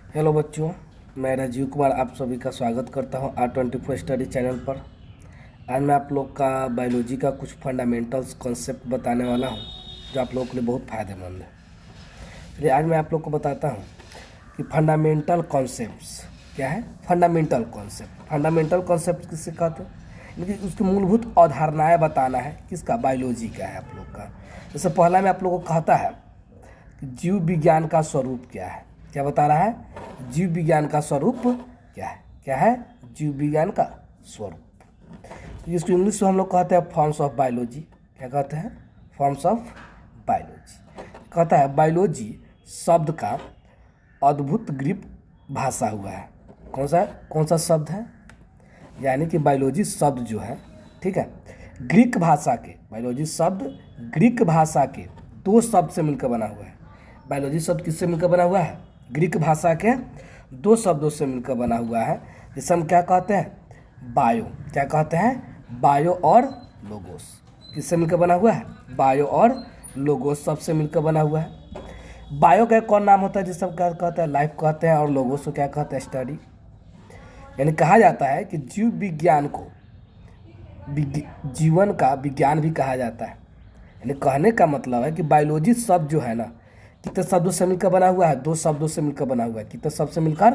Hello बच्चों, मैं राजीव कुमार आप सभी का स्वागत करता हूं R24 स्टडी चैनल पर। आज मैं आप लोग का बायोलॉजी का कुछ फंडामेंटल्स कॉन्सेप्ट बताने वाला हूं जो आप लोगों के लिए बहुत फ़ायदेमंद है। चलिए आज मैं आप लोग को बताता हूं कि फंडामेंटल कॉन्सेप्ट्स क्या है। फंडामेंटल कॉन्सेप्ट किससे कहते हैं, लेकिन उसकी मूलभूत अवधारणाएँ बताना है। किसका? बायोलॉजी का है आप लोग का। जैसे पहला में आप लोगों को कहता है कि जीव विज्ञान का स्वरूप क्या है। क्या बता रहा है? जीव विज्ञान का स्वरूप क्या है? क्या है जीव विज्ञान का स्वरूप? इसको इंग्लिश में हम लोग कहते हैं फॉर्म्स ऑफ बायोलॉजी। क्या कहते हैं? Forms of biology. कहता है बायोलॉजी शब्द का अद्भुत ग्रीक भाषा हुआ है। कौन सा शब्द है? यानी कि बायोलॉजी शब्द जो है, ठीक है, ग्रीक भाषा के, बायोलॉजी शब्द ग्रीक भाषा के दो शब्द से मिलकर बना हुआ है। बायोलॉजी शब्द किससे मिलकर बना हुआ है? ग्रीक भाषा के दो शब्दों से मिलकर बना हुआ है, जिसे हम क्या कहते हैं? बायो। क्या कहते हैं? बायो और लोगोस। किससे मिलकर बना हुआ है? बायो और लोगोस शब्द से मिलकर बना हुआ है। बायो का कौन नाम होता है जिसे हम क्या कहते हैं? लाइफ कहते हैं। और लोगोस को क्या कहते हैं? स्टडी। यानी कहा जाता है कि जीव विज्ञान को जीवन का विज्ञान भी कहा जाता है। यानी कहने का मतलब है कि बायोलॉजी शब्द जो है ना, कितने शब्दों से मिलकर बना हुआ है? दो शब्दों से मिलकर बना हुआ है। कितने शब्द से मिलकर?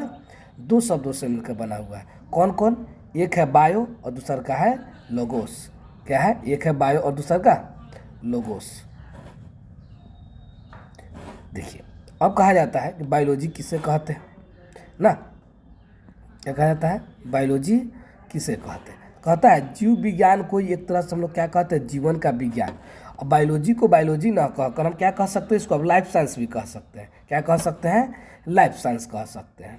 दो शब्दों से मिलकर बना हुआ है। कौन कौन? एक है बायो और दूसरा का है लोगोस। क्या है? एक है बायो और दूसरा का लोगोस। देखिए, अब कहा जाता है कि बायोलॉजी किसे कहते हैं ना। क्या कहा जाता है? बायोलॉजी किसे कहते हैं? कहता है जीव विज्ञान को एक तरह से हम लोग क्या कहते हैं? जीवन का विज्ञान। और बायोलॉजी को बायोलॉजी ना कहकर हम क्या कह सकते हैं? इसको अब लाइफ साइंस भी कह सकते हैं। क्या कह सकते हैं? लाइफ साइंस कह सकते हैं।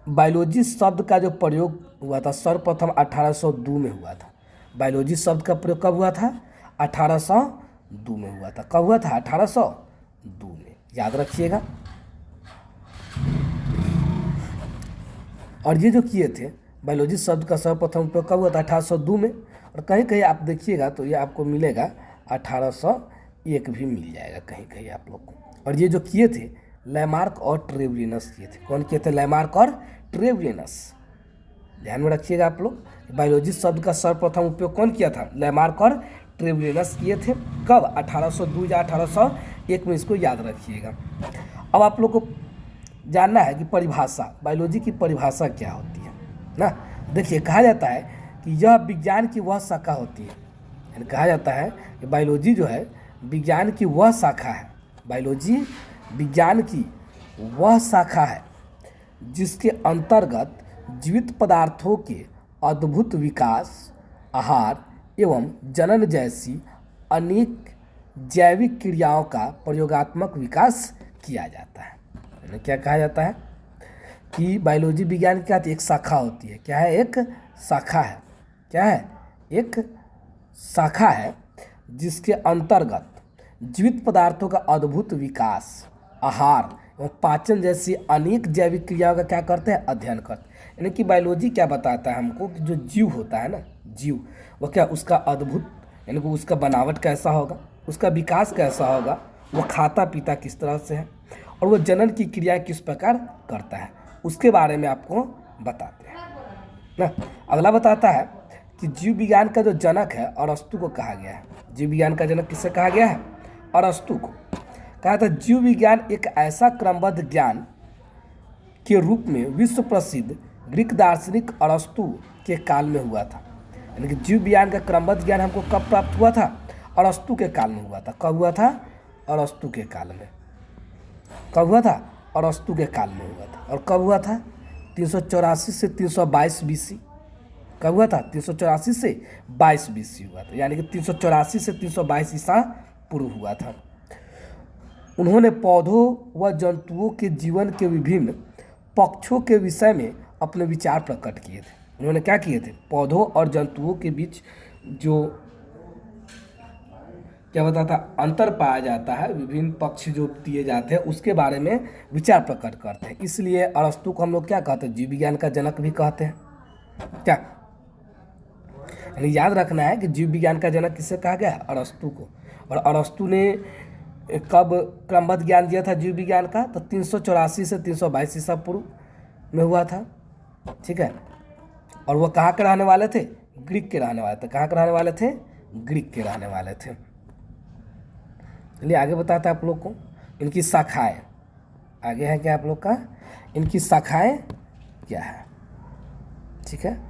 बायोलॉजी शब्द का जो प्रयोग हुआ था सर्वप्रथम 1802 में हुआ था। बायोलॉजी शब्द का प्रयोग कब हुआ था? 1802 में हुआ था। कब हुआ था? 1802 में। याद रखिएगा। और ये जो किए थे बायोलॉजी शब्द का सर्वप्रथम उपयोग कब हुआ था? 1802 में। और कहीं कहीं आप देखिएगा तो ये आपको मिलेगा 1801 भी मिल जाएगा कहीं कहीं आप लोग को। और ये जो किए थे लैमार्क और ट्रेवलिनस किए थे। कौन किए थे? लैमार्क और ट्रेवलिनस। ध्यान में रखिएगा आप लोग। बायोलॉजी शब्द का सर्वप्रथम उपयोग कौन किया था? लैमार्क और ट्रेवलिनस किए थे। कब? 1802 या 1801 में। इसको याद रखिएगा। अब आप लोग को जानना है कि परिभाषा, बायोलॉजी की परिभाषा क्या होती है ना। देखिए, कहा जाता है कि यह विज्ञान की वह शाखा होती है। यानी कहा जाता है कि बायोलॉजी जो है विज्ञान की वह शाखा है। बायोलॉजी विज्ञान की वह शाखा है जिसके अंतर्गत जीवित पदार्थों के अद्भुत विकास, आहार एवं जनन जैसी अनेक जैविक क्रियाओं का प्रयोगात्मक विकास किया जाता है। क्या कहा जाता है कि बायोलॉजी विज्ञान की क्या एक शाखा होती है। क्या है? एक शाखा है। क्या है? एक शाखा है जिसके अंतर्गत जीवित पदार्थों का अद्भुत विकास, आहार एवं पाचन जैसी अनेक जैविक क्रियाओं का क्या करते हैं? अध्ययन करते हैं। यानी कि बायोलॉजी क्या बताता है हमको कि जो जीव होता है ना, जीव, वो क्या उसका अद्भुत, यानी कि उसका बनावट कैसा होगा, उसका विकास कैसा होगा, वो खाता पीता किस तरह से है, और वो जनन की क्रिया किस प्रकार करता है, उसके बारे में आपको बताते हैं ना। अगला बताता है कि जीव विज्ञान का जो जनक है अरस्तु को कहा गया है। जीव विज्ञान का जनक किससे कहा गया है? अरस्तु को कहा था। जीव विज्ञान एक ऐसा क्रमबद्ध ज्ञान के रूप में विश्व प्रसिद्ध ग्रीक दार्शनिक अरस्तु के काल में हुआ था। यानी कि जीव विज्ञान का क्रमबद्ध ज्ञान हमको कब प्राप्त हुआ था? अरस्तु के काल में हुआ था। कब हुआ था? अरस्तु के काल में। कब हुआ था? अरस्तु के काल में हुआ था। और कब हुआ था? 384 से 322 BC। कब हुआ था? 384 से 22 BC हुआ था। यानी कि 384 से 322 ईसा पूर्व हुआ था। उन्होंने पौधों व जंतुओं के जीवन के विभिन्न पक्षों के विषय में अपने विचार प्रकट किए थे। उन्होंने क्या किए थे? पौधों और जंतुओं के बीच जो क्या बताता अंतर पाया जाता है, विभिन्न पक्ष जो दिए जाते हैं, उसके बारे में विचार प्रकट करते हैं। इसलिए अरस्तु को हम लोग क्या कहते हैं? जीव विज्ञान का जनक भी कहते हैं। क्या यानी याद रखना है कि जीव विज्ञान का जनक किससे कहा गया? अरस्तु को। और अरस्तु ने कब क्रमबद्ध ज्ञान दिया था जीव विज्ञान का? तो 384 से 322 ईसा पूर्व में हुआ था। ठीक है, और वो कहाँ के रहने वाले थे? ग्रीक के रहने वाले थे। कहाँ के रहने वाले थे? ग्रीक के रहने वाले थे। चलिए आगे बताते हैं आप लोग को इनकी शाखाएं। आगे है क्या आप लोग का? इनकी शाखाएं क्या है? ठीक है,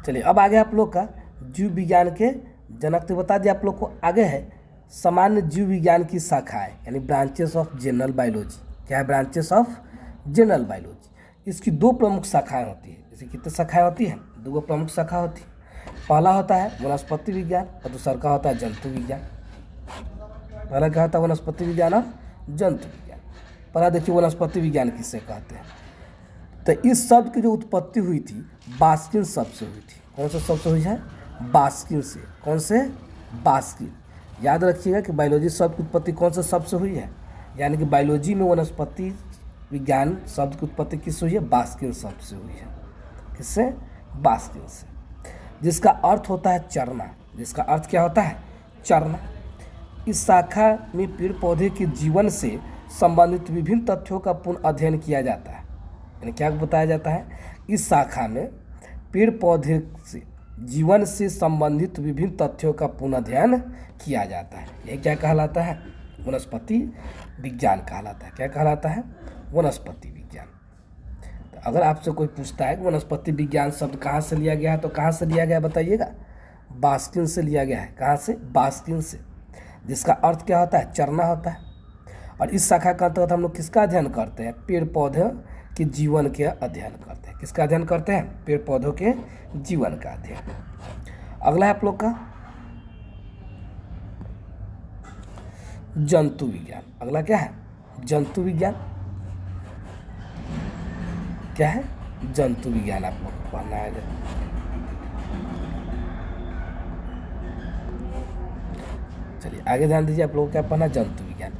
चलिए अब आगे आप लोग का जीव विज्ञान के जनक तो बता दिया आप लोग को। आगे है सामान्य जीव विज्ञान की शाखाएं यानी ब्रांचेस ऑफ जनरल बायोलॉजी। क्या है? Branches of general biology. इसकी दो प्रमुख शाखाएं होती है। इसकी कितनी शाखाएं होती है? दो प्रमुख शाखा होती है। पहला होता है वनस्पति विज्ञान और दूसरा का होता है जंतु विज्ञान। पहला क्या होता है? वनस्पति विज्ञान और जंतु विज्ञान। पहला देखिए वनस्पति विज्ञान किससे कहते हैं? तो इस शब्द की जो उत्पत्ति हुई थी बास्किन शब्द से हुई थी। कौन से शब्द से हुई है? बास्किन से। कौन से? बास्किन। याद रखिएगा कि बायोलॉजी शब्द की उत्पत्ति कौन से शब्द से हुई है? यानी कि बायोलॉजी में वनस्पति विज्ञान शब्द की उत्पत्ति किससे हुई है? बास्किन शब्द से हुई है। किससे? बास्किन से, जिसका अर्थ होता है चरना। जिसका अर्थ क्या होता है? चरना। इस शाखा में पेड़ पौधे के जीवन से संबंधित विभिन्न तथ्यों का पुनः अध्ययन किया जाता है। यानी क्या बताया जाता है? इस शाखा में पेड़ पौधे से जीवन से संबंधित विभिन्न तथ्यों का पुनर्अध्ययन किया जाता है। यह क्या कहलाता है? वनस्पति विज्ञान कहलाता है। क्या कहलाता है? वनस्पति विज्ञान। तो अगर आपसे कोई पूछता है कि वनस्पति विज्ञान शब्द कहाँ से लिया गया है, तो कहाँ से लिया गया बताइएगा? बास्किन से लिया गया है। कहाँ से? बास्किन से, जिसका अर्थ क्या होता है? चरना होता है। और इस शाखा के अंतर्गत हम लोग किसका अध्ययन करते हैं? पेड़ पौधे के जीवन के अध्ययन करते हैं। किसका अध्ययन करते हैं? पेड़ पौधों के जीवन का अध्ययन। अगला है आप लोग का जंतु विज्ञान। अगला क्या है? जंतु विज्ञान। क्या है? जंतु विज्ञान आप लोग को पढ़ना है। चलिए आगे ध्यान दीजिए, आप लोग क्या पढ़ना? जंतु विज्ञान।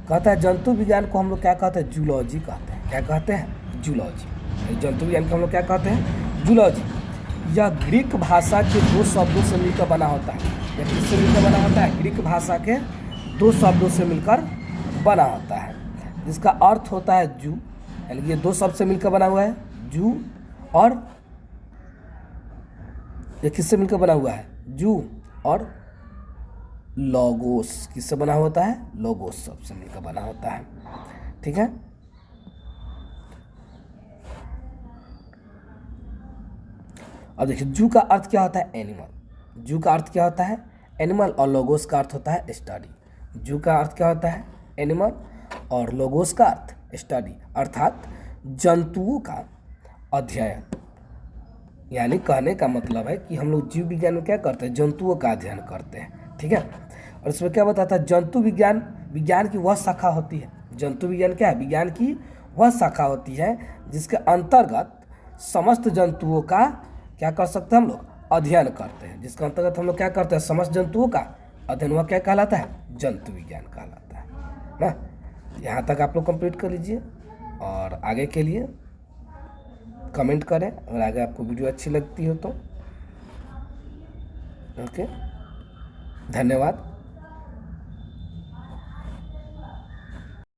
कहता है जंतु विज्ञान को हम लोग क्या कहते हैं? जूलॉजी कहते हैं। क्या कहते हैं? जूलॉजी। जंतु विज्ञान को हम लोग क्या कहते हैं? जूलॉजी। यह ग्रीक भाषा के दो शब्दों से मिलकर बना होता है। यह किससे मिलकर बना होता है? ग्रीक भाषा के दो शब्दों से मिलकर बना होता है, जिसका अर्थ होता है जू। यानी कि ये दो शब्द से मिलकर बना हुआ है, जू। और ये किससे मिलकर बना हुआ है? जू और लोगोस। किससे बना होता है? लोगोस शब्द से मिलकर बना होता है। ठीक है, और देखिए जू का अर्थ क्या होता है? एनिमल। जू का अर्थ क्या होता है? एनिमल। और लोगोस का अर्थ होता है स्टडी। जू का अर्थ क्या होता है? एनिमल। और लोगोस का अर्थ स्टडी, अर्थात जंतुओं का अध्ययन। यानी कहने का मतलब है कि हम लोग जीव विज्ञान में क्या करते हैं? जंतुओं का अध्ययन करते हैं। ठीक है, और इसमें क्या बताता है? जंतु विज्ञान विज्ञान की वह शाखा होती है। जंतु विज्ञान क्या है? विज्ञान की वह शाखा होती है जिसके अंतर्गत समस्त जंतुओं का क्या कर सकते हैं हम लोग? अध्ययन करते हैं। जिसके अंतर्गत हम लोग क्या करते हैं? समस्त जंतुओं का अध्ययन। वह क्या कहलाता है? जंतु विज्ञान कहलाता है ना। यहाँ तक आप लोग कंप्लीट कर लीजिए और आगे के लिए कमेंट करें अगर आगे आपको वीडियो अच्छी लगती हो तो। ओके, धन्यवाद।